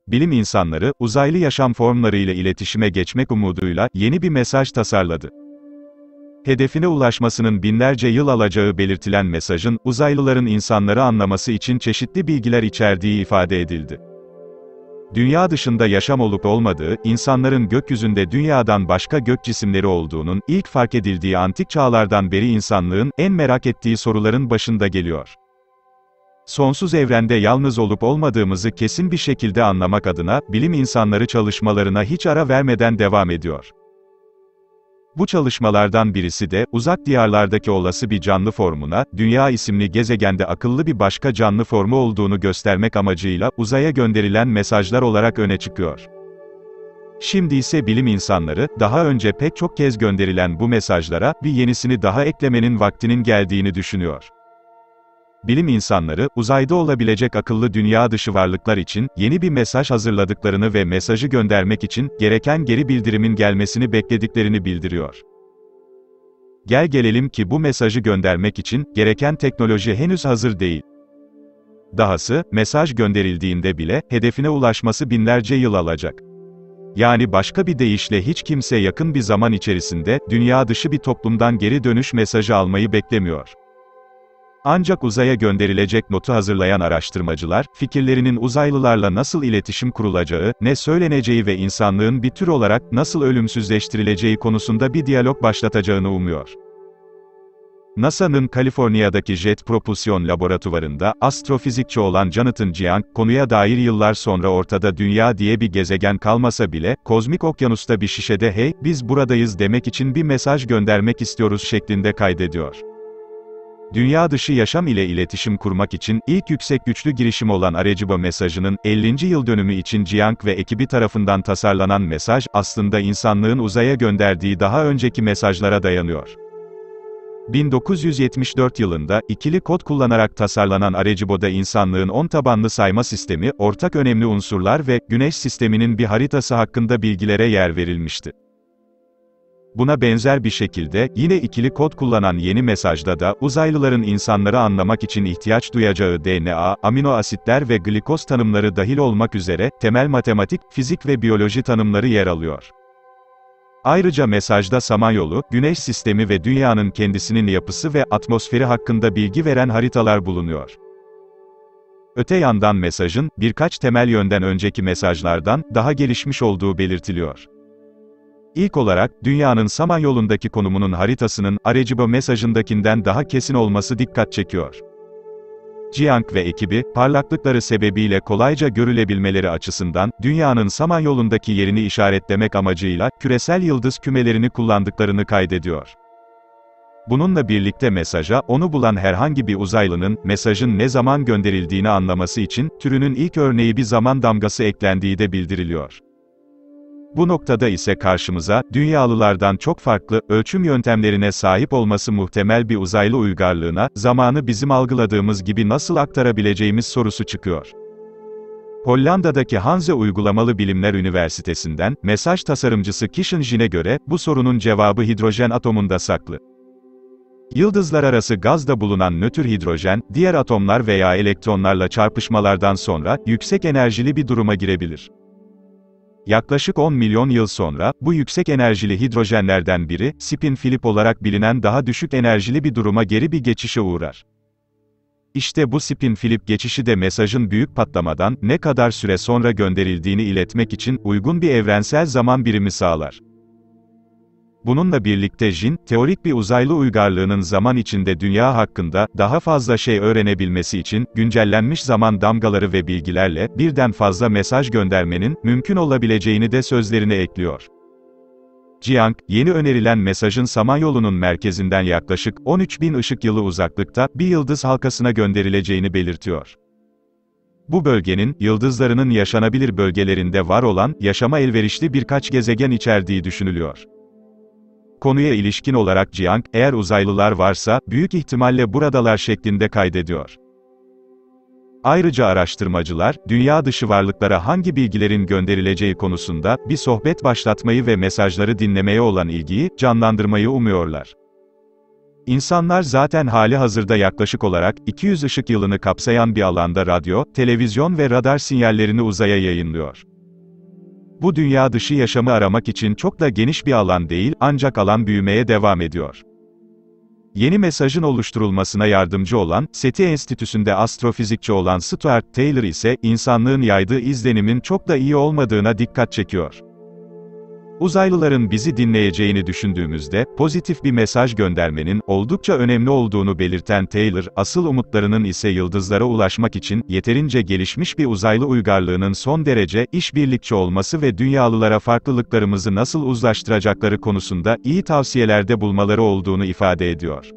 Bilim insanları, uzaylı yaşam formlarıyla iletişime geçmek umuduyla yeni bir mesaj tasarladı. Hedefine ulaşmasının binlerce yıl alacağı belirtilen mesajın, uzaylıların insanları anlaması için çeşitli bilgiler içerdiği ifade edildi. Dünya dışında yaşam olup olmadığı, insanların gökyüzünde dünyadan başka gök cisimleri olduğunun ilk fark edildiği antik çağlardan beri insanlığın en merak ettiği soruların başında geliyor. Sonsuz evrende yalnız olup olmadığımızı kesin bir şekilde anlamak adına, bilim insanları çalışmalarına hiç ara vermeden devam ediyor. Bu çalışmalardan birisi de, uzak diyarlardaki olası bir canlı formuna, Dünya isimli gezegende akıllı bir başka canlı formu olduğunu göstermek amacıyla, uzaya gönderilen mesajlar olarak öne çıkıyor. Şimdi ise bilim insanları, daha önce pek çok kez gönderilen bu mesajlara, bir yenisini daha eklemenin vaktinin geldiğini düşünüyor. Bilim insanları, uzayda olabilecek akıllı dünya dışı varlıklar için, yeni bir mesaj hazırladıklarını ve mesajı göndermek için, gereken geri bildirimin gelmesini beklediklerini bildiriyor. Gel gelelim ki bu mesajı göndermek için, gereken teknoloji henüz hazır değil. Dahası, mesaj gönderildiğinde bile, hedefine ulaşması binlerce yıl alacak. Yani başka bir deyişle hiç kimse yakın bir zaman içerisinde, dünya dışı bir toplumdan geri dönüş mesajı almayı beklemiyor. Ancak uzaya gönderilecek notu hazırlayan araştırmacılar, fikirlerinin uzaylılarla nasıl iletişim kurulacağı, ne söyleneceği ve insanlığın bir tür olarak nasıl ölümsüzleştirileceği konusunda bir diyalog başlatacağını umuyor. NASA'nın Kaliforniya'daki Jet Propulsion Laboratuvarında, astrofizikçi olan Jonathan Jiang, konuya dair yıllar sonra ortada Dünya diye bir gezegen kalmasa bile, kozmik okyanusta bir şişede "Hey, biz buradayız" demek için bir mesaj göndermek istiyoruz şeklinde kaydediyor. Dünya dışı yaşam ile iletişim kurmak için, ilk yüksek güçlü girişim olan Arecibo mesajının, 50. yıl dönümü için Jiang ve ekibi tarafından tasarlanan mesaj, aslında insanlığın uzaya gönderdiği daha önceki mesajlara dayanıyor. 1974 yılında, ikili kod kullanarak tasarlanan Arecibo'da insanlığın 10 tabanlı sayma sistemi, ortak önemli unsurlar ve, Güneş sisteminin bir haritası hakkında bilgilere yer verilmişti. Buna benzer bir şekilde, yine ikili kod kullanan yeni mesajda da, uzaylıların insanları anlamak için ihtiyaç duyacağı DNA, amino asitler ve glikoz tanımları dahil olmak üzere, temel matematik, fizik ve biyoloji tanımları yer alıyor. Ayrıca mesajda Samanyolu, Güneş sistemi ve Dünya'nın kendisinin yapısı ve atmosferi hakkında bilgi veren haritalar bulunuyor. Öte yandan mesajın, birkaç temel yönden önceki mesajlardan, daha gelişmiş olduğu belirtiliyor. İlk olarak, Dünya'nın Samanyolu'ndaki konumunun haritasının, Arecibo mesajındakinden daha kesin olması dikkat çekiyor. Jiang ve ekibi, parlaklıkları sebebiyle kolayca görülebilmeleri açısından, Dünya'nın Samanyolu'ndaki yerini işaretlemek amacıyla, küresel yıldız kümelerini kullandıklarını kaydediyor. Bununla birlikte mesaja, onu bulan herhangi bir uzaylının, mesajın ne zaman gönderildiğini anlaması için, türünün ilk örneği bir zaman damgası eklendiği de bildiriliyor. Bu noktada ise karşımıza, dünyalılardan çok farklı, ölçüm yöntemlerine sahip olması muhtemel bir uzaylı uygarlığına, zamanı bizim algıladığımız gibi nasıl aktarabileceğimiz sorusu çıkıyor. Hollanda'daki Hanze Uygulamalı Bilimler Üniversitesi'nden, mesaj tasarımcısı Kishan Jin'e göre, bu sorunun cevabı hidrojen atomunda saklı. Yıldızlar arası gazda bulunan nötr hidrojen, diğer atomlar veya elektronlarla çarpışmalardan sonra, yüksek enerjili bir duruma girebilir. Yaklaşık 10 milyon yıl sonra, bu yüksek enerjili hidrojenlerden biri, spin flip olarak bilinen daha düşük enerjili bir duruma geri bir geçişe uğrar. İşte bu spin flip geçişi de mesajın büyük patlamadan, ne kadar süre sonra gönderildiğini iletmek için, uygun bir evrensel zaman birimi sağlar. Bununla birlikte Jin, teorik bir uzaylı uygarlığının zaman içinde dünya hakkında, daha fazla şey öğrenebilmesi için, güncellenmiş zaman damgaları ve bilgilerle, birden fazla mesaj göndermenin, mümkün olabileceğini de sözlerine ekliyor. Jiang, yeni önerilen mesajın Samanyolu'nun merkezinden yaklaşık 13.000 ışık yılı uzaklıkta, bir yıldız halkasına gönderileceğini belirtiyor. Bu bölgenin, yıldızlarının yaşanabilir bölgelerinde var olan, yaşama elverişli birkaç gezegen içerdiği düşünülüyor. Konuya ilişkin olarak Jiang, eğer uzaylılar varsa, büyük ihtimalle buradalar şeklinde kaydediyor. Ayrıca araştırmacılar, dünya dışı varlıklara hangi bilgilerin gönderileceği konusunda, bir sohbet başlatmayı ve mesajları dinlemeye olan ilgiyi, canlandırmayı umuyorlar. İnsanlar zaten halihazırda yaklaşık olarak 200 ışık yılını kapsayan bir alanda radyo, televizyon ve radar sinyallerini uzaya yayınlıyor. Bu dünya dışı yaşamı aramak için çok da geniş bir alan değil, ancak alan büyümeye devam ediyor. Yeni mesajın oluşturulmasına yardımcı olan, SETI Enstitüsü'nde astrofizikçi olan Stuart Taylor ise, insanlığın yaydığı izlenimin çok da iyi olmadığına dikkat çekiyor. Uzaylıların bizi dinleyeceğini düşündüğümüzde, pozitif bir mesaj göndermenin, oldukça önemli olduğunu belirten Taylor, asıl umutlarının ise yıldızlara ulaşmak için, yeterince gelişmiş bir uzaylı uygarlığının son derece, işbirlikçi olması ve dünyalılara farklılıklarımızı nasıl uzlaştıracakları konusunda, iyi tavsiyelerde bulmaları olduğunu ifade ediyor.